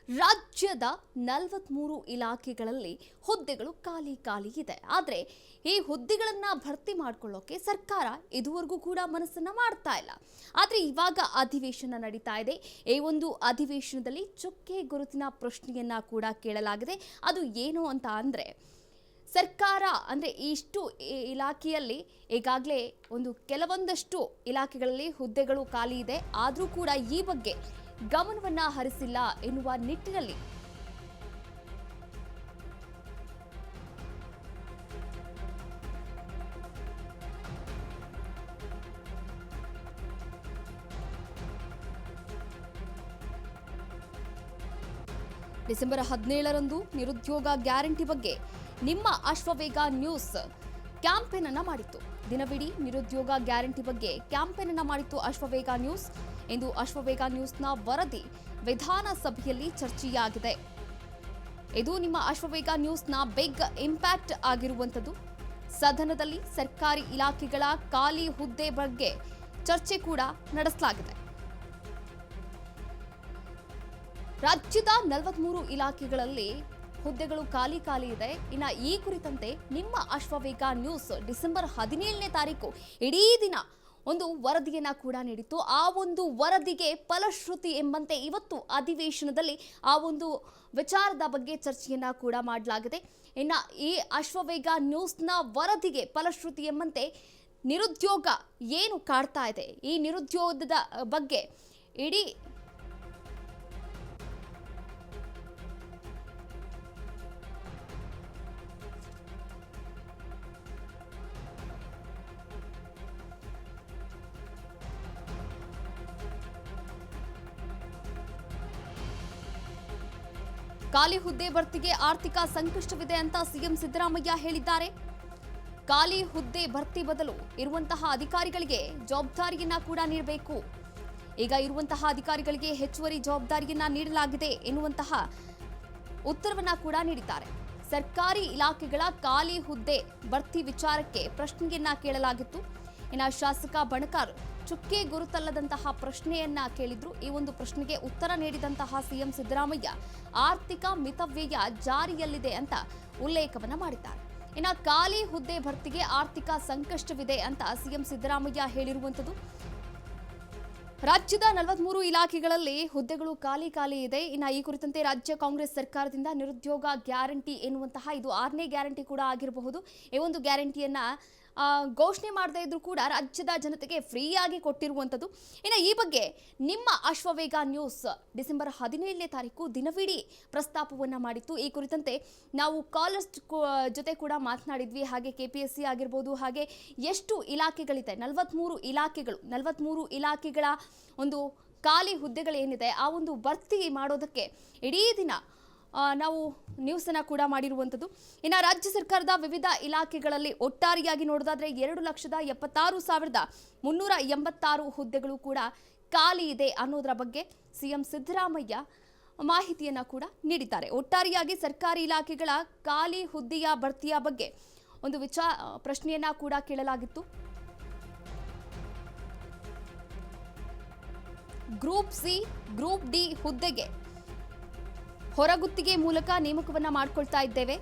ರಾಜ್ಯದ 43 ಇಲಾಖೆಗಳಲ್ಲಿ ಹುದ್ದೆಗಳು ಖಾಲಿ ಇದೆ. ಆದರೆ ಈ ಹುದ್ದೆಗಳನ್ನು ಭರ್ತಿ ಮಾಡಿಕೊಳ್ಳೋಕೆ ಸರ್ಕಾರ ಇದುವರೆಗೂ ಕೂಡ ಮನಸ್ಸನ್ನ ಮಾಡ್ತಾ ಇಲ್ಲ. ಆದರೆ ಇವಾಗ ಅಧಿವೇಶನ ನಡೀತಾ ಇದೆ. ಈ ಒಂದು ಅಧಿವೇಶನದಲ್ಲಿ ಚುಕ್ಕೆ ಗುರುತಿನ ಪ್ರಶ್ನೆಯನ್ನ ಕೂಡ ಕೇಳಲಾಗಿದೆ. ಅದು ಏನು ಅಂತ ಅಂದರೆ, ಸರ್ಕಾರ ಅಂದರೆ ಇಷ್ಟು ಇಲಾಖೆಯಲ್ಲಿ ಈಗಾಗಲೇ ಕೆಲವೊಂದಷ್ಟು ಇಲಾಖೆಗಳಲ್ಲಿ ಹುದ್ದೆಗಳು ಖಾಲಿ ಇದೆ. ಆದರೂ ಕೂಡ ಈ ಬಗ್ಗೆ ಗಮನವನ್ನ ಹರಿಸಿಲ್ಲ ಎನ್ನುವ ನಿಟ್ಟಿನಲ್ಲಿ ಡಿಸೆಂಬರ್ 17ರಂದು ನಿರುದ್ಯೋಗ ಗ್ಯಾರಂಟಿ ಬಗ್ಗೆ ನಿಮ್ಮ ಅಶ್ವವೇಗ ನ್ಯೂಸ್ ಕ್ಯಾಂಪೇನ್ ಅನ್ನು ಮಾಡಿತ್ತು. ದಿನವಿಡೀ ನಿರುದ್ಯೋಗ ಗ್ಯಾರಂಟಿ ಬಗ್ಗೆ ಕ್ಯಾಂಪೇನ್ ಅನ್ನು ಮಾಡಿತ್ತು ಅಶ್ವವೇಗ ನ್ಯೂಸ್. ಇಂದು ಅಶ್ವವೇಗ ನ್ಯೂಸ್ನ ವರದಿ ವಿಧಾನಸಭೆಯಲ್ಲಿ ಚರ್ಚೆಯಾಗಿದೆ. ಇದು ನಿಮ್ಮ ಅಶ್ವವೇಗ ನ್ಯೂಸ್ನ ಬಿಗ್ ಇಂಪ್ಯಾಕ್ಟ್ ಆಗಿರುವಂಥದ್ದು. ಸದನದಲ್ಲಿ ಸರ್ಕಾರಿ ಇಲಾಖೆಗಳ ಖಾಲಿ ಹುದ್ದೆ ಬಗ್ಗೆ ಚರ್ಚೆ ಕೂಡ ನಡೆಸಲಾಗಿದೆ. ರಾಜ್ಯದ 43 ಇಲಾಖೆಗಳಲ್ಲಿ ಹುದ್ದೆಗಳು ಖಾಲಿ ಇದೆ. ಇನ್ನು ಈ ಕುರಿತಂತೆ ನಿಮ್ಮ ಅಶ್ವವೇಗ ನ್ಯೂಸ್ ಡಿಸೆಂಬರ್ 17ನೇ ತಾರೀಕು ಇಡೀ ದಿನ ಒಂದು ವರದಿಯನ್ನ ಕೂಡ ನೀಡಿತ್ತು. ಆ ಒಂದು ವರದಿಗೆ ಫಲಶ್ರುತಿ ಎಂಬಂತೆ ಇವತ್ತು ಅಧಿವೇಶನದಲ್ಲಿ ಆ ಒಂದು ವಿಚಾರದ ಬಗ್ಗೆ ಚರ್ಚೆಯನ್ನ ಕೂಡ ಮಾಡಲಾಗಿದೆ. ಇನ್ನು ಈ ಅಶ್ವವೇಗ ನ್ಯೂಸ್ನ ವರದಿಗೆ ಫಲಶ್ರುತಿ ಎಂಬಂತೆ ನಿರುದ್ಯೋಗ ಏನು ಕಾಡ್ತಾ ಇದೆ, ಈ ನಿರುದ್ಯೋಗದ ಬಗ್ಗೆ ಇಡೀ ಖಾಲಿ ಹುದ್ದೆ ಭರ್ತಿಗೆ ಆರ್ಥಿಕ ಸಂಕಷ್ಟವಿದೆ ಅಂತ ಸಿಎಂ ಸಿದ್ದರಾಮಯ್ಯ ಹೇಳಿದ್ದಾರೆ. ಖಾಲಿ ಹುದ್ದೆ ಭರ್ತಿ ಬದಲು ಇರುವಂತಹ ಅಧಿಕಾರಿಗಳಿಗೆ ಜವಾಬ್ದಾರಿಯನ್ನ ಕೂಡ ನೀಡಬೇಕು. ಈಗ ಇರುವಂತಹ ಅಧಿಕಾರಿಗಳಿಗೆ ಹೆಚ್ಚುವರಿ ಜವಾಬ್ದಾರಿಯನ್ನ ನೀಡಲಾಗಿದೆ ಎನ್ನುವಂತಹ ಉತ್ತರವನ್ನ ಕೂಡ ನೀಡಿದ್ದಾರೆ. ಸರ್ಕಾರಿ ಇಲಾಖೆಗಳ ಖಾಲಿ ಹುದ್ದೆ ಭರ್ತಿ ವಿಚಾರಕ್ಕೆ ಪ್ರಶ್ನೆಯನ್ನ ಕೇಳಲಾಗಿತ್ತು. ಇನ್ನು ಶಾಸಕ ಬಣಕಾರ್ ಚುಕ್ಕೆ ಗುರುತಲ್ಲದಂತಹ ಪ್ರಶ್ನೆಯನ್ನ ಕೇಳಿದ್ರು. ಈ ಒಂದು ಪ್ರಶ್ನೆಗೆ ಉತ್ತರ ನೀಡಿದಂತಹ ಸಿಎಂ ಸಿದ್ದರಾಮಯ್ಯ ಆರ್ಥಿಕ ಮಿತವ್ಯಯ ಜಾರಿಯಲ್ಲಿದೆ ಅಂತ ಉಲ್ಲೇಖವನ್ನ ಮಾಡಿದ್ದಾರೆ. ಇನ್ನು ಖಾಲಿ ಹುದ್ದೆ ಭರ್ತಿಗೆ ಆರ್ಥಿಕ ಸಂಕಷ್ಟವಿದೆ ಅಂತ ಸಿಎಂ ಸಿದ್ದರಾಮಯ್ಯ ಹೇಳಿರುವಂಥದ್ದು. ರಾಜ್ಯದ 43 ಇಲಾಖೆಗಳಲ್ಲಿ ಹುದ್ದೆಗಳು ಖಾಲಿ ಇದೆ. ಇನ್ನು ಈ ಕುರಿತಂತೆ ರಾಜ್ಯ ಕಾಂಗ್ರೆಸ್ ಸರ್ಕಾರದಿಂದ ನಿರುದ್ಯೋಗ ಗ್ಯಾರಂಟಿ ಎನ್ನುವಂತಹ ಇದು 6ನೇ ಗ್ಯಾರಂಟಿ ಕೂಡ ಆಗಿರಬಹುದು. ಈ ಒಂದು ಗ್ಯಾರಂಟಿಯನ್ನ ಘೋಷಣೆ ಮಾಡದೇ ಇದ್ರೂ ಕೂಡ ರಾಜ್ಯದ ಜನತೆಗೆ ಫ್ರೀಯಾಗಿ ಕೊಟ್ಟಿರುವಂಥದ್ದು. ಇನ್ನು ಈ ಬಗ್ಗೆ ನಿಮ್ಮ ಅಶ್ವವೇಗ ನ್ಯೂಸ್ ಡಿಸೆಂಬರ್ 17ನೇ ತಾರೀಕು ದಿನವಿಡೀ ಪ್ರಸ್ತಾಪವನ್ನು ಮಾಡಿತ್ತು. ಈ ಕುರಿತಂತೆ ನಾವು ಕಾಲರ್ಸ್ ಜೊತೆ ಕೂಡ ಮಾತನಾಡಿದ್ವಿ. ಹಾಗೆ KPSC ಆಗಿರ್ಬೋದು, ಹಾಗೆ ಎಷ್ಟು ಇಲಾಖೆಗಳಿದೆ, 43 ಇಲಾಖೆಗಳ ಒಂದು ಖಾಲಿ ಹುದ್ದೆಗಳೇನಿದೆ ಆ ಒಂದು ಭರ್ತಿ ಮಾಡೋದಕ್ಕೆ ಇಡೀ ದಿನ ನಾವು ನ್ಯೂಸನ್ನು ಕೂಡ ಮಾಡಿರುವಂಥದ್ದು. ಇನ್ನು ರಾಜ್ಯ ಸರ್ಕಾರದ ವಿವಿಧ ಇಲಾಖೆಗಳಲ್ಲಿ ಒಟ್ಟಾರೆಯಾಗಿ ನೋಡೋದಾದ್ರೆ 2,76,386 ಹುದ್ದೆಗಳು ಕೂಡ ಖಾಲಿ ಇದೆ ಅನ್ನೋದರ ಬಗ್ಗೆ ಸಿಎಂ ಸಿದ್ದರಾಮಯ್ಯ ಮಾಹಿತಿಯನ್ನು ಕೂಡ ನೀಡಿದ್ದಾರೆ. ಒಟ್ಟಾರೆಯಾಗಿ ಸರ್ಕಾರಿ ಇಲಾಖೆಗಳ ಖಾಲಿ ಹುದ್ದೆಯ ಭರ್ತಿಯ ಬಗ್ಗೆ ಒಂದು ಪ್ರಶ್ನೆಯನ್ನ ಕೂಡ ಕೇಳಲಾಗಿತ್ತು. ಗ್ರೂಪ್ ಸಿ, ಗ್ರೂಪ್ ಡಿ ಹುದ್ದೆಗೆ ಹೊರಗುತ್ತಿಗೆ ಮೂಲಕ ನೇಮಕವನ್ನ ಮಾಡಿಕೊಳ್ತಾ ಇದ್ದೇವೆ.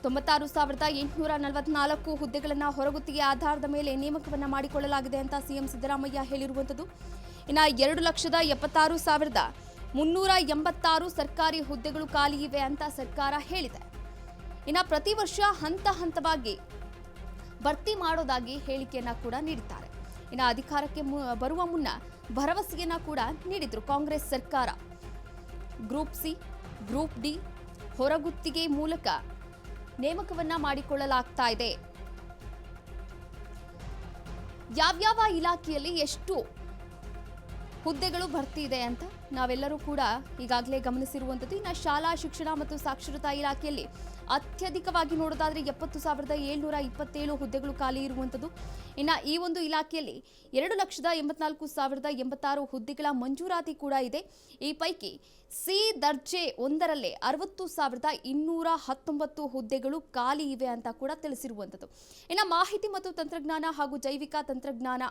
96,844 ಹುದ್ದೆಗಳನ್ನು ಹೊರಗುತ್ತಿಗೆ ಆಧಾರದ ಮೇಲೆ ನೇಮಕವನ್ನ ಮಾಡಿಕೊಳ್ಳಲಾಗಿದೆ ಅಂತ ಸಿಎಂ ಸಿದ್ದರಾಮಯ್ಯ ಹೇಳಿರುವಂಥದ್ದು. ಇನ್ನು 2,76,386 ಸರ್ಕಾರಿ ಹುದ್ದೆಗಳು ಖಾಲಿ ಇವೆ ಅಂತ ಸರ್ಕಾರ ಹೇಳಿದೆ. ಇನ್ನು ಪ್ರತಿ ವರ್ಷ ಹಂತವಾಗಿ ಭರ್ತಿ ಮಾಡೋದಾಗಿ ಹೇಳಿಕೆಯನ್ನ ಕೂಡ ನೀಡಿದ್ದಾರೆ. ಇನ್ನು ಅಧಿಕಾರಕ್ಕೆ ಬರುವ ಮುನ್ನ ಭರವಸೆಯನ್ನ ಕೂಡ ನೀಡಿದ್ರು ಕಾಂಗ್ರೆಸ್ ಸರ್ಕಾರ. ಗ್ರೂಪ್ ಸಿ, ಗ್ರೂಪ್ ಡಿ ಹೊರಗುತ್ತಿಗೆ ಮೂಲಕ ನೇಮಕವನ್ನ ಮಾಡಿಕೊಳ್ಳಲಾಗ್ತಾ ಇದೆ. ಯಾವ್ಯಾವ ಇಲಾಖೆಯಲ್ಲಿ ಎಷ್ಟು ಹುದ್ದೆಗಳು ಭರ್ತಿ ಇದೆ ಅಂತ ನಾವೆಲ್ಲರೂ ಕೂಡ ಈಗಾಗಲೇ ಗಮನಿಸಿರುವಂಥದ್ದು. ಇನ್ನು ಶಾಲಾ ಶಿಕ್ಷಣ ಮತ್ತು ಸಾಕ್ಷರತಾ ಇಲಾಖೆಯಲ್ಲಿ ಅತ್ಯಧಿಕವಾಗಿ ನೋಡೋದಾದ್ರೆ 70,727 ಹುದ್ದೆಗಳು ಖಾಲಿ ಇರುವಂಥದ್ದು. ಇನ್ನು ಈ ಒಂದು ಇಲಾಖೆಯಲ್ಲಿ 2,84,086 ಹುದ್ದೆಗಳ ಮಂಜೂರಾತಿ ಕೂಡ ಇದೆ. ಈ ಪೈಕಿ ಸಿ ದರ್ಜೆ 1ರಲ್ಲೇ 60,219 ಹುದ್ದೆಗಳು ಖಾಲಿ ಇವೆ ಅಂತ ಕೂಡ ತಿಳಿಸಿರುವಂಥದ್ದು. ಇನ್ನು ಮಾಹಿತಿ ಮತ್ತು ತಂತ್ರಜ್ಞಾನ ಹಾಗೂ ಜೈವಿಕ ತಂತ್ರಜ್ಞಾನ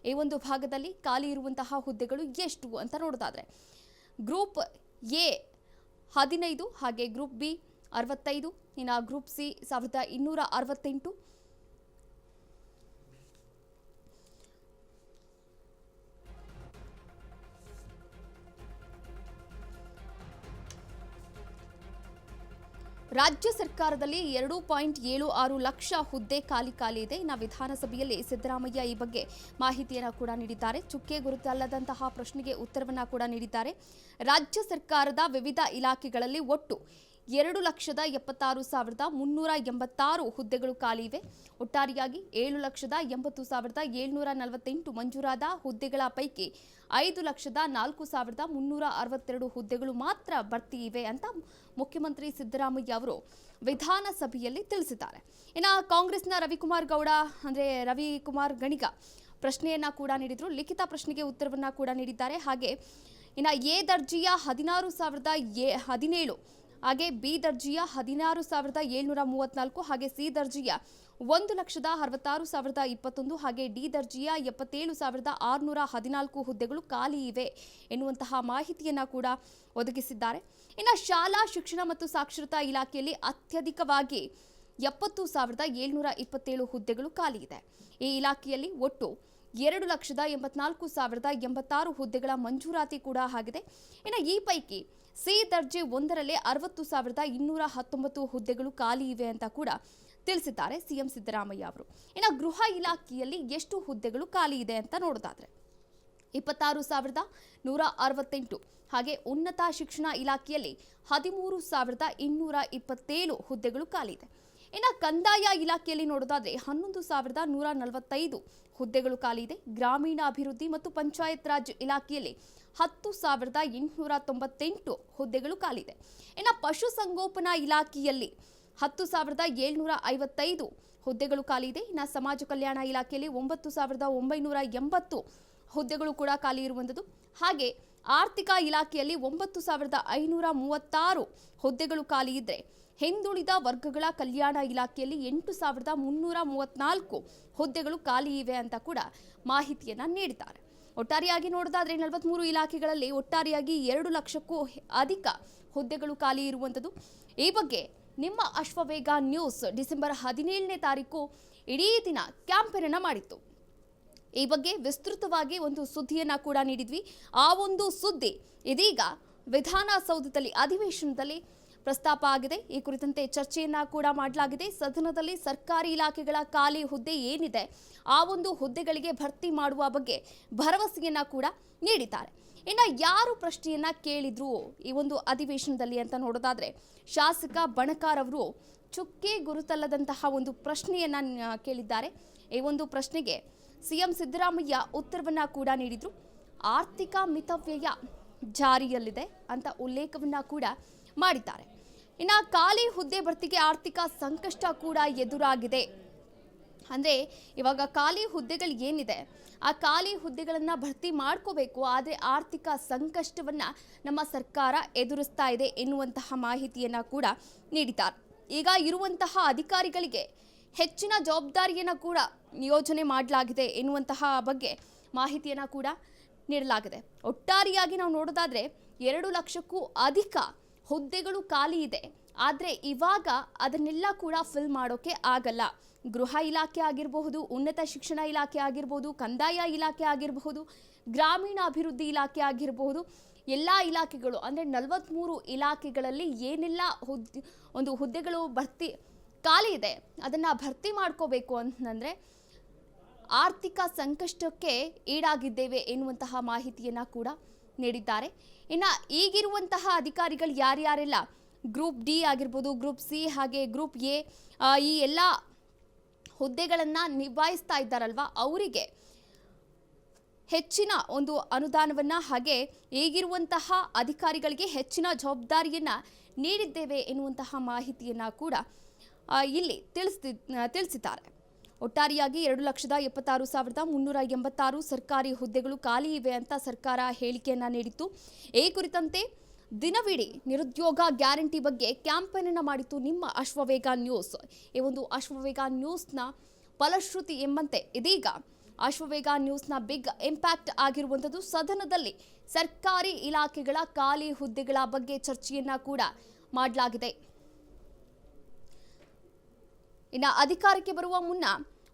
ಈ ಒಂದು ಭಾಗದಲ್ಲಿ ಖಾಲಿ ಇರುವಂತಹ ಹುದ್ದೆಗಳು ಎಷ್ಟು ಅಂತ ನೋಡೋದಾದ್ರೆ ಗ್ರೂಪ್ ಎ 15, ಹಾಗೆ ಗ್ರೂಪ್ ಬಿ 65, ಇನ್ನು ಗ್ರೂಪ್ ಸಿ 1268, ರಾಜ್ಯ ಸರ್ಕಾರದಲ್ಲಿ 2.76 ಲಕ್ಷ ಹುದ್ದೆ ಖಾಲಿ ಇದೆ. ಇನ್ನು ವಿಧಾನಸಭೆಯಲ್ಲಿ ಸಿದ್ದರಾಮಯ್ಯ ಈ ಬಗ್ಗೆ ಮಾಹಿತಿಯನ್ನು ಕೂಡ ನೀಡಿದ್ದಾರೆ. ಚುಕ್ಕೆ ಗುರುತಲ್ಲದಂತಹ ಪ್ರಶ್ನೆಗೆ ಉತ್ತರವನ್ನು ಕೂಡ ನೀಡಿದ್ದಾರೆ. ರಾಜ್ಯ ಸರ್ಕಾರದ ವಿವಿಧ ಇಲಾಖೆಗಳಲ್ಲಿ ಒಟ್ಟು 2,76,386 ಹುದ್ದೆಗಳು ಖಾಲಿ ಇವೆ. ಒಟ್ಟಾರೆಯಾಗಿ 7,80,748 ಮಂಜೂರಾದ ಹುದ್ದೆಗಳ ಪೈಕಿ 5,04,362 ಹುದ್ದೆಗಳು ಮಾತ್ರ ಭರ್ತಿ ಇವೆ ಅಂತ ಮುಖ್ಯಮಂತ್ರಿ ಸಿದ್ದರಾಮಯ್ಯ ಅವರು ವಿಧಾನಸಭೆಯಲ್ಲಿ ತಿಳಿಸಿದ್ದಾರೆ. ಇನ್ನು ಕಾಂಗ್ರೆಸ್ನ ರವಿಕುಮಾರ್ ಗಣಿಗ ಪ್ರಶ್ನೆಯನ್ನ ಕೂಡ ನೀಡಿದ್ರು. ಲಿಖಿತ ಪ್ರಶ್ನೆಗೆ ಉತ್ತರವನ್ನ ಕೂಡ ನೀಡಿದ್ದಾರೆ. ಹಾಗೆ ಇನ್ನು ಎ ದರ್ಜೆಯ 16,017, ಹಾಗೆ ಬಿ ದರ್ಜೆಯ 16,734, ಹಾಗೆ ಸಿ ದರ್ಜೆಯ 1,66,021, ಹಾಗೆ ಡಿ ದರ್ಜೆಯ 77,614 ಹುದ್ದೆಗಳು ಖಾಲಿ ಇವೆ ಎನ್ನುವಂತಹ ಮಾಹಿತಿಯನ್ನ ಕೂಡ ಒದಗಿಸಿದ್ದಾರೆ. ಇನ್ನು ಶಾಲಾ ಶಿಕ್ಷಣ ಮತ್ತು ಸಾಕ್ಷರತಾ ಇಲಾಖೆಯಲ್ಲಿ ಅತ್ಯಧಿಕವಾಗಿ 70,727 ಹುದ್ದೆಗಳು ಖಾಲಿ ಇದೆ. ಈ ಇಲಾಖೆಯಲ್ಲಿ ಒಟ್ಟು 2,84,086 ಹುದ್ದೆಗಳ ಮಂಜೂರಾತಿ ಕೂಡ ಆಗಿದೆ. ಇನ್ನು ಈ ಪೈಕಿ ಸಿ ದರ್ಜೆ 1ರಲ್ಲಿ 60,219 ಹುದ್ದೆಗಳು ಖಾಲಿ ಇವೆ ಅಂತ ಕೂಡ ತಿಳಿಸಿದ್ದಾರೆ ಸಿಎಂ ಸಿದ್ದರಾಮಯ್ಯ ಅವರು. ಇನ್ನು ಗೃಹ ಇಲಾಖೆಯಲ್ಲಿ ಎಷ್ಟು ಹುದ್ದೆಗಳು ಖಾಲಿ ಇದೆ ಅಂತ ನೋಡೋದಾದ್ರೆ 26,168, ಹಾಗೆ ಉನ್ನತ ಶಿಕ್ಷಣ ಇಲಾಖೆಯಲ್ಲಿ 13,227 ಹುದ್ದೆಗಳು ಖಾಲಿ ಇದೆ. ಇನ್ನು ಕಂದಾಯ ಇಲಾಖೆಯಲ್ಲಿ ನೋಡೋದಾದ್ರೆ 11,145 ಹುದ್ದೆಗಳು ಖಾಲಿ ಇದೆ. ಗ್ರಾಮೀಣಾಭಿವೃದ್ಧಿ ಮತ್ತು ಪಂಚಾಯತ್ ರಾಜ್ ಇಲಾಖೆಯಲ್ಲಿ 10,898 ಹುದ್ದೆಗಳು ಖಾಲಿ ಇದೆ. ಇನ್ನು ಪಶುಸಂಗೋಪನಾ ಇಲಾಖೆಯಲ್ಲಿ 10,755 ಹುದ್ದೆಗಳು ಖಾಲಿ ಇದೆ. ಇನ್ನು ಸಮಾಜ ಕಲ್ಯಾಣ ಇಲಾಖೆಯಲ್ಲಿ 9,980 ಹುದ್ದೆಗಳು ಕೂಡ ಖಾಲಿ ಇರುವಂಥದ್ದು. ಹಾಗೆ ಆರ್ಥಿಕ ಇಲಾಖೆಯಲ್ಲಿ 9,536 ಹುದ್ದೆಗಳು ಖಾಲಿ ಇದ್ದರೆ ಹಿಂದುಳಿದ ವರ್ಗಗಳ ಕಲ್ಯಾಣ ಇಲಾಖೆಯಲ್ಲಿ 8,334 ಹುದ್ದೆಗಳು ಖಾಲಿ ಇವೆ ಅಂತ ಕೂಡ ಮಾಹಿತಿಯನ್ನ ನೀಡಿದ್ದಾರೆ. ಒಟ್ಟಾರೆಯಾಗಿ ನೋಡೋದಾದ್ರೆ 43 ಇಲಾಖೆಗಳಲ್ಲಿ ಒಟ್ಟಾರೆಯಾಗಿ 2 ಲಕ್ಷಕ್ಕೂ ಅಧಿಕ ಹುದ್ದೆಗಳು ಖಾಲಿ ಇರುವಂಥದ್ದು. ಈ ಬಗ್ಗೆ ನಿಮ್ಮ ಅಶ್ವವೇಗ ನ್ಯೂಸ್ ಡಿಸೆಂಬರ್ 17ನೇ ತಾರೀಕು ಇಡೀ ದಿನ ಕ್ಯಾಂಪೇನ್ ಮಾಡಿತ್ತು. ಈ ಬಗ್ಗೆ ವಿಸ್ತೃತವಾಗಿ ಒಂದು ಸುದ್ದಿಯನ್ನ ಕೂಡ ನೀಡಿದ್ವಿ. ಆ ಒಂದು ಸುದ್ದಿ ಇದೀಗ ವಿಧಾನಸೌಧದಲ್ಲಿ ಅಧಿವೇಶನದಲ್ಲಿ ಪ್ರಸ್ತಾಪ ಆಗಿದೆ. ಈ ಕುರಿತಂತೆ ಚರ್ಚೆಯನ್ನ ಕೂಡ ಮಾಡಲಾಗಿದೆ. ಸದನದಲ್ಲಿ ಸರ್ಕಾರಿ ಇಲಾಖೆಗಳ ಖಾಲಿ ಹುದ್ದೆ ಏನಿದೆ ಆ ಒಂದು ಹುದ್ದೆಗಳಿಗೆ ಭರ್ತಿ ಮಾಡುವ ಬಗ್ಗೆ ಭರವಸೆಯನ್ನ ಕೂಡ ನೀಡಿದ್ದಾರೆ. ಇನ್ನು ಯಾರು ಪ್ರಶ್ನೆಯನ್ನ ಕೇಳಿದ್ರು ಈ ಒಂದು ಅಧಿವೇಶನದಲ್ಲಿ ಅಂತ ನೋಡೋದಾದ್ರೆ ಶಾಸಕ ಬಣಕಾರ್ ಅವರು ಚುಕ್ಕೆ ಗುರುತಲ್ಲದಂತಹ ಒಂದು ಪ್ರಶ್ನೆಯನ್ನ ಕೇಳಿದ್ದಾರೆ. ಈ ಒಂದು ಪ್ರಶ್ನೆಗೆ ಸಿಎಂ ಸಿದ್ದರಾಮಯ್ಯ ಉತ್ತರವನ್ನ ಕೂಡ ನೀಡಿದ್ರು. ಆರ್ಥಿಕ ಮಿತವ್ಯಯ ಜಾರಿಯಲ್ಲಿದೆ ಅಂತ ಉಲ್ಲೇಖವನ್ನ ಕೂಡ ಮಾಡಿದ್ದಾರೆ. ಇನ್ನು ಖಾಲಿ ಹುದ್ದೆ ಭರ್ತಿಗೆ ಆರ್ಥಿಕ ಸಂಕಷ್ಟ ಕೂಡ ಎದುರಾಗಿದೆ. ಅಂದರೆ ಇವಾಗ ಖಾಲಿ ಹುದ್ದೆಗಳು ಏನಿದೆ ಆ ಖಾಲಿ ಹುದ್ದೆಗಳನ್ನು ಭರ್ತಿ ಮಾಡ್ಕೋಬೇಕು, ಆದರೆ ಆರ್ಥಿಕ ಸಂಕಷ್ಟವನ್ನು ನಮ್ಮ ಸರ್ಕಾರ ಎದುರಿಸ್ತಾ ಇದೆ ಎನ್ನುವಂತಹ ಮಾಹಿತಿಯನ್ನು ಕೂಡ ನೀಡಿದ್ದಾರೆ. ಈಗ ಇರುವಂತಹ ಅಧಿಕಾರಿಗಳಿಗೆ ಹೆಚ್ಚಿನ ಜವಾಬ್ದಾರಿಯನ್ನು ಕೂಡ ನಿಯೋಜನೆ ಮಾಡಲಾಗಿದೆ ಎನ್ನುವಂತಹ ಬಗ್ಗೆ ಮಾಹಿತಿಯನ್ನು ಕೂಡ ನೀಡಲಾಗಿದೆ. ಒಟ್ಟಾರೆಯಾಗಿ ನಾವು ನೋಡೋದಾದರೆ 2 ಲಕ್ಷಕ್ಕೂ ಅಧಿಕ ಹುದ್ದೆಗಳು ಖಾಲಿ ಇದೆ. ಆದರೆ ಇವಾಗ ಅದನ್ನೆಲ್ಲ ಕೂಡ ಫಿಲ್ ಮಾಡೋಕೆ ಆಗಲ್ಲ. ಗೃಹ ಇಲಾಖೆ ಆಗಿರಬಹುದು, ಉನ್ನತ ಶಿಕ್ಷಣ ಇಲಾಖೆ ಆಗಿರಬಹುದು, ಕಂದಾಯ ಇಲಾಖೆ ಆಗಿರಬಹುದು, ಗ್ರಾಮೀಣಾಭಿವೃದ್ಧಿ ಇಲಾಖೆ ಆಗಿರಬಹುದು, ಎಲ್ಲ ಇಲಾಖೆಗಳು ಅಂದರೆ 43 ಇಲಾಖೆಗಳಲ್ಲಿ ಏನೆಲ್ಲ ಹುದ್ದೆಗಳು ಭರ್ತಿ ಖಾಲಿ ಇದೆ ಅದನ್ನು ಭರ್ತಿ ಮಾಡ್ಕೋಬೇಕು ಅಂತಂದರೆ ಆರ್ಥಿಕ ಸಂಕಷ್ಟಕ್ಕೆ ಈಡಾಗಿದ್ದೇವೆ ಎನ್ನುವಂತಹ ಮಾಹಿತಿಯನ್ನು ಕೂಡ ನೀಡಿದ್ದಾರೆ. ಇನ್ನು ಈಗಿರುವಂತಹ ಅಧಿಕಾರಿಗಳು ಯಾರ್ಯಾರೆಲ್ಲ ಗ್ರೂಪ್ ಡಿ ಆಗಿರ್ಬೋದು, ಗ್ರೂಪ್ ಸಿ ಹಾಗೆ ಗ್ರೂಪ್ ಎ ಈ ಎಲ್ಲ ಹುದ್ದೆಗಳನ್ನು ನಿಭಾಯಿಸ್ತಾ ಇದ್ದಾರಲ್ವ ಅವರಿಗೆ ಹೆಚ್ಚಿನ ಒಂದು ಅನುದಾನವನ್ನು ಹಾಗೆ ಈಗಿರುವಂತಹ ಅಧಿಕಾರಿಗಳಿಗೆ ಹೆಚ್ಚಿನ ಜವಾಬ್ದಾರಿಯನ್ನು ನೀಡಿದ್ದೇವೆ ಎನ್ನುವಂತಹ ಮಾಹಿತಿಯನ್ನು ಕೂಡ ಇಲ್ಲಿ ತಿಳಿಸಿದ್ದಾರೆ. ಒಟ್ಟಾರೆಯಾಗಿ 2,76,386 ಸರ್ಕಾರಿ ಹುದ್ದೆಗಳು ಖಾಲಿ ಇವೆ ಅಂತ ಸರ್ಕಾರ ಹೇಳಿಕೆಯನ್ನು ನೀಡಿತ್ತು. ಈ ಕುರಿತಂತೆ ದಿನವಿಡೀ ನಿರುದ್ಯೋಗ ಗ್ಯಾರಂಟಿ ಬಗ್ಗೆ ಕ್ಯಾಂಪೇನನ್ನು ಮಾಡಿತ್ತು ನಿಮ್ಮ ಅಶ್ವವೇಗ ನ್ಯೂಸ್. ಈ ಒಂದು ಅಶ್ವವೇಗ ನ್ಯೂಸ್ನ ಫಲಶ್ರುತಿ ಎಂಬಂತೆ ಇದೀಗ ಅಶ್ವವೇಗ ನ್ಯೂಸ್ನ ಬಿಗ್ ಇಂಪ್ಯಾಕ್ಟ್ ಆಗಿರುವಂಥದ್ದು. ಸದನದಲ್ಲಿ ಸರ್ಕಾರಿ ಇಲಾಖೆಗಳ ಖಾಲಿ ಹುದ್ದೆಗಳ ಬಗ್ಗೆ ಚರ್ಚೆಯನ್ನ ಕೂಡ ಮಾಡಲಾಗಿದೆ. ಇನ್ನು ಅಧಿಕಾರಕ್ಕೆ ಬರುವ ಮುನ್ನ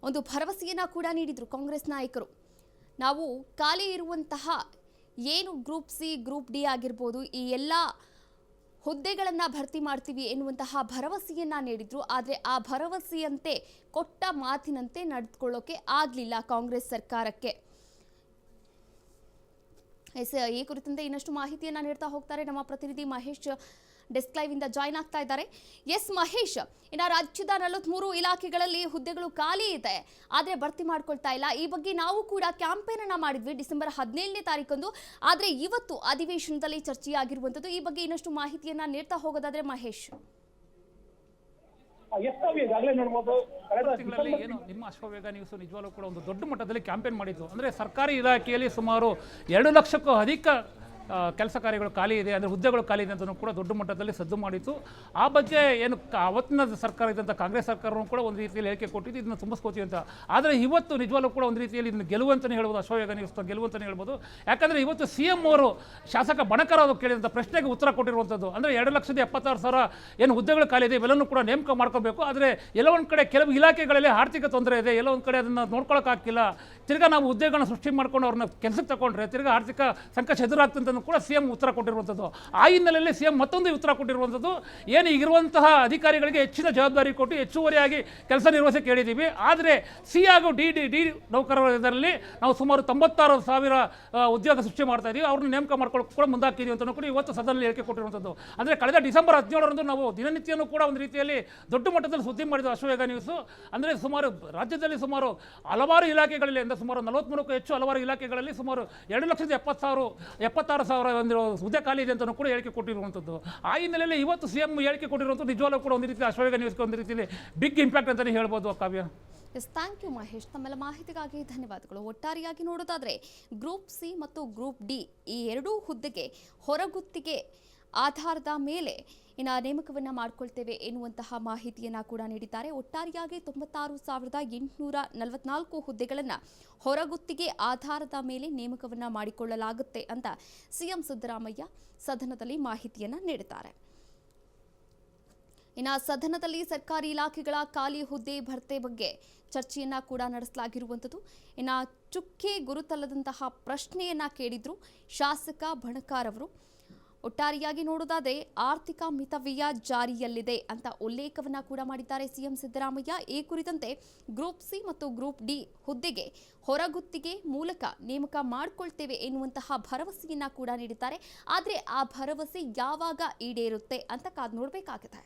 ಒಂದು ಭರವಸೆಯನ್ನ ಕೂಡ ನೀಡಿದ್ರು ಕಾಂಗ್ರೆಸ್ ನಾಯಕರು. ನಾವು ಖಾಲಿ ಇರುವಂತಹ ಏನು ಗ್ರೂಪ್ ಸಿ, ಗ್ರೂಪ್ ಡಿ ಆಗಿರ್ಬೋದು, ಈ ಎಲ್ಲ ಹುದ್ದೆಗಳನ್ನು ಭರ್ತಿ ಮಾಡ್ತೀವಿ ಎನ್ನುವಂತಹ ಭರವಸೆಯನ್ನ ನೀಡಿದ್ರು. ಆದರೆ ಆ ಭರವಸೆಯಂತೆ ಕೊಟ್ಟ ಮಾತಿನಂತೆ ನಡೆದುಕೊಳ್ಳೋಕೆ ಆಗಲಿಲ್ಲ ಕಾಂಗ್ರೆಸ್ ಸರ್ಕಾರಕ್ಕೆ. ಈ ಕುರಿತಂತೆ ಇನ್ನಷ್ಟು ಮಾಹಿತಿಯನ್ನ ನೀಡ್ತಾ ಹೋಗ್ತಾರೆ ನಮ್ಮ ಪ್ರತಿನಿಧಿ ಮಹೇಶ್. ಡೆಸ್ಕ್ ಲೈವ್ ಇಂದ ಜಾಯ್ನ್ ಆಗ್ತಾ ಇದ್ದಾರೆ. ಎಸ್ ಮಹೇಶ್, ಇನ್ನು ರಾಜ್ಯದ 43 ಇಲಾಖೆಗಳಲ್ಲಿ ಹುದ್ದೆಗಳು ಖಾಲಿ ಇದೆ, ಆದರೆ ಭರ್ತಿ ಮಾಡ್ಕೊಳ್ತಾ ಇಲ್ಲ. ಈ ಬಗ್ಗೆ ನಾವು ಕೂಡ ಕ್ಯಾಂಪೇನ್ ಅನ್ನ ಮಾಡಿದ್ವಿ ಡಿಸೆಂಬರ್ 17ನೇ ತಾರೀಕಂದು. ಆದರೆ ಇವತ್ತು ಅಧಿವೇಶನದಲ್ಲಿ ಚರ್ಚೆಯಾಗಿರುವಂಥದ್ದು. ಈ ಬಗ್ಗೆ ಇನ್ನಷ್ಟು ಮಾಹಿತಿಯನ್ನ ನೀಡ್ತಾ ಹೋಗೋದಾದ್ರೆ ಮಹೇಶ್. ಏನು ನಿಮ್ಮ ಅಶ್ವವೇಗ ನ್ಯೂಸ್ ನಿಜವಾಗ್ಲೂ ಕೂಡ ಒಂದು ದೊಡ್ಡ ಮಟ್ಟದಲ್ಲಿ ಕ್ಯಾಂಪೇನ್ ಮಾಡಿದ್ದು. ಅಂದರೆ ಸರ್ಕಾರಿ ಇಲಾಖೆಯಲ್ಲಿ ಸುಮಾರು 2 ಲಕ್ಷಕ್ಕೂ ಅಧಿಕ ಕೆಲಸ ಕಾರ್ಯಗಳು ಖಾಲಿ ಇದೆ, ಅಂದರೆ ಹುದ್ದೆಗಳು ಖಾಲಿ ಇದೆ ಅಂತಲೂ ಕೂಡ ದೊಡ್ಡ ಮಟ್ಟದಲ್ಲಿ ಸದ್ದು ಮಾಡಿತ್ತು. ಆ ಬಗ್ಗೆ ಏನು ಅವತ್ತಿನ ಸರ್ಕಾರ ಇದ್ದಂಥ ಕಾಂಗ್ರೆಸ್ ಸರ್ಕಾರವೂ ಕೂಡ ಒಂದು ರೀತಿಯಲ್ಲಿ ಹೇಳಿಕೆ ಕೊಟ್ಟಿದ್ದು ಇದನ್ನು ತುಂಬಿಸ್ಕೋತೀವಿ ಅಂತ. ಆದರೆ ಇವತ್ತು ನಿಜವಾಗ್ಲೂ ಕೂಡ ಒಂದು ರೀತಿಯಲ್ಲಿ ಇದನ್ನು ಗೆಲುವಂತಲೇ ಹೇಳ್ಬೋದು, ಅಶ್ವವೇಗ ನ್ಯೂಸ್ ಗೆಲುವಂತಲೇ ಹೇಳ್ಬೋದು. ಯಾಕಂದರೆ ಇವತ್ತು CM ಅವರು ಶಾಸಕ ಬಣಕರ್ ಅವರು ಕೇಳಿದಂಥ ಪ್ರಶ್ನೆಗೆ ಉತ್ತರ ಕೊಟ್ಟಿರುವಂಥದ್ದು. ಅಂದರೆ 2,76,000 ಏನು ಹುದ್ದೆಗಳು ಖಾಲಿ ಇದೆ ಇವೆಲ್ಲನೂ ಕೂಡ ನೇಮಕ ಮಾಡ್ಕೋಬೇಕು. ಆದರೆ ಎಲ್ಲೋ ಒಂದು ಕಡೆ ಕೆಲವು ಇಲಾಖೆಗಳಲ್ಲಿ ಆರ್ಥಿಕ ತೊಂದರೆ ಇದೆ, ಎಲ್ಲೋ ಒಂದು ಕಡೆ ಅದನ್ನು ನೋಡ್ಕೊಳ್ಳೋಕ್ಕಾಗಿಲ್ಲ. ತಿರ್ಗಾ ನಾವು ಹುದ್ದೆಗಳನ್ನ ಸೃಷ್ಟಿ ಮಾಡ್ಕೊಂಡು ಅವ್ರನ್ನ ಕೆಲಸಕ್ಕೆ ತಗೊಂಡ್ರೆ ತಿರ್ಗಾ ಆರ್ಥಿಕ ಸಂಕಷ್ಟ ಎದುರಾಗ್ತಂತ ಕೂಡ CM ಉತ್ತರ ಕೊಟ್ಟಿರುವಂಥದ್ದು. ಆ ಹಿನ್ನೆಲೆಯಲ್ಲಿ CM ಮತ್ತೊಂದು ಉತ್ತರ ಕೊಟ್ಟಿರುವಂಥದ್ದು, ಏನು ಈಗಿರುವಂತಹ ಅಧಿಕಾರಿಗಳಿಗೆ ಹೆಚ್ಚಿನ ಜವಾಬ್ದಾರಿ ಕೊಟ್ಟು ಹೆಚ್ಚುವರಿಯಾಗಿ ಕೆಲಸ ನಿರ್ವಹಿಸಕ್ಕೆ ಹೇಳಿದ್ದೀವಿ. ಆದರೆ C ಹಾಗೂ ಡಿ ನೌಕರರಲ್ಲಿ ನಾವು ಸುಮಾರು 96,000 ಉದ್ಯೋಗ ಸೃಷ್ಟಿ ಮಾಡ್ತಾ ಇದ್ದೀವಿ, ಅವ್ರನ್ನ ನೇಮಕ ಮಾಡ್ಕೊಳ್ಳೋಕೆ ಕೂಡ ಮುಂದಾಕಿದ್ದೀವಿ ಅಂತ ಕೂಡ ಇವತ್ತು ಸದನದಲ್ಲಿ ಹೇಳಿಕೆ ಕೊಟ್ಟಿರುವಂಥದ್ದು. ಅಂದರೆ ಕಳೆದ ಡಿಸೆಂಬರ್ 17ರಂದು ನಾವು ದಿನನಿತ್ಯನೂ ಕೂಡ ಒಂದು ರೀತಿಯಲ್ಲಿ ದೊಡ್ಡ ಮಟ್ಟದಲ್ಲಿ ಸುದ್ದಿ ಮಾಡಿದ್ದು ಅಶ್ವವೇಗ ನ್ಯೂಸು. ಅಂದರೆ ಸುಮಾರು ರಾಜ್ಯದಲ್ಲಿ ಸುಮಾರು ಹಲವಾರು ಇಲಾಖೆಗಳಲ್ಲಿ, ಅಂದರೆ ಸುಮಾರು 43ಕ್ಕೂ ಹೆಚ್ಚು ಹಲವಾರು ಇಲಾಖೆಗಳಲ್ಲಿ ಸುಮಾರು 2,76,000 ಒಂದು ಹುದ್ದೆ ಖಾಲಿ ಇದೆ ಅಂತ ಕೂಡ ಹೇಳಿಕೆ ಕೊಟ್ಟಿರುವಂಥದ್ದು. ಆ ಹಿನ್ನೆಲೆಯಲ್ಲಿ ಇವತ್ತು CM ಹೇಳಿಕೆ ಕೊಟ್ಟಿರುವಂಥದ್ದು ನಿಜವಾಗ್ಲೂ ಕೂಡ ಒಂದು ರೀತಿ ಅಶ್ವವೇಗ ನ್ಯೂಸ್ಗೆ ಒಂದು ರೀತಿಯಲ್ಲಿ ಬಿಗ್ ಇಂಪ್ಯಾಕ್ಟ್ ಅಂತಲೇ ಹೇಳ್ಬೋದು ಕಾವ್ಯ. ಎಸ್, ಥ್ಯಾಂಕ್ ಯು ಮಹೇಶ್, ತಮ್ಮೆಲ್ಲ ಮಾಹಿತಿಗಾಗಿ ಧನ್ಯವಾದಗಳು. ಒಟ್ಟಾರೆಯಾಗಿ ನೋಡೋದಾದರೆ ಗ್ರೂಪ್ ಸಿ ಮತ್ತು ಗ್ರೂಪ್ ಡಿ ಈ ಎರಡೂ ಹುದ್ದೆಗೆ ಹೊರಗುತ್ತಿಗೆ ಆಧಾರದ ಮೇಲೆ ನೇಮಕವನ್ನು ಮಾಡಿಕೊಳ್ತೇವೆ ಎನ್ನುವಂತಹ ಮಾಹಿತಿಯನ್ನು ಕೂಡ ನೀಡಿದ್ದಾರೆ. ಒಟ್ಟಾರೆಯಾಗಿ 96,844 ಹುದ್ದೆಗಳನ್ನು ಹೊರಗುತ್ತಿಗೆ ಆಧಾರದ ಮೇಲೆ ನೇಮಕವನ್ನು ಮಾಡಿಕೊಳ್ಳಲಾಗುತ್ತೆ ಅಂತ CM ಸಿದ್ದರಾಮಯ್ಯ ಸದನದಲ್ಲಿ ಮಾಹಿತಿಯನ್ನು ನೀಡಿದ್ದಾರೆ. ಸದನದಲ್ಲಿ ಸರ್ಕಾರಿ ಇಲಾಖೆಗಳ ಖಾಲಿ ಹುದ್ದೆ ಭರ್ತಿ ಬಗ್ಗೆ ಚರ್ಚೆಯನ್ನ ಕೂಡ ನಡೆಸಲಾಗಿರುವಂಥದ್ದು. ಚುಕ್ಕೆ ಗುರುತಲ್ಲದಂತಹ ಪ್ರಶ್ನೆಯನ್ನ ಕೇಳಿದ್ರು ಶಾಸಕ ಬಣಕಾರ್ ಅವರು. ಒಟ್ಟಾರೆಯಾಗಿ ನೋಡೋದಾದರೆ ಆರ್ಥಿಕ ಮಿತವ್ಯಯ ಜಾರಿಯಲ್ಲಿದೆ ಅಂತ ಉಲ್ಲೇಖವನ್ನ ಕೂಡ ಮಾಡಿದ್ದಾರೆ CM ಸಿದ್ದರಾಮಯ್ಯ. ಈ ಕುರಿತಂತೆ ಗ್ರೂಪ್ ಸಿ ಮತ್ತು ಗ್ರೂಪ್ ಡಿ ಹುದ್ದೆಗೆ ಹೊರಗುತ್ತಿಗೆ ಮೂಲಕ ನೇಮಕ ಮಾಡಿಕೊಳ್ತೇವೆ ಎನ್ನುವಂತಹ ಭರವಸೆಯನ್ನ ಕೂಡ ನೀಡಿದ್ದಾರೆ. ಆದರೆ ಆ ಭರವಸೆ ಯಾವಾಗ ಈಡೇರುತ್ತೆ ಅಂತ ಕಾದು ನೋಡಬೇಕಾಗಿದೆ.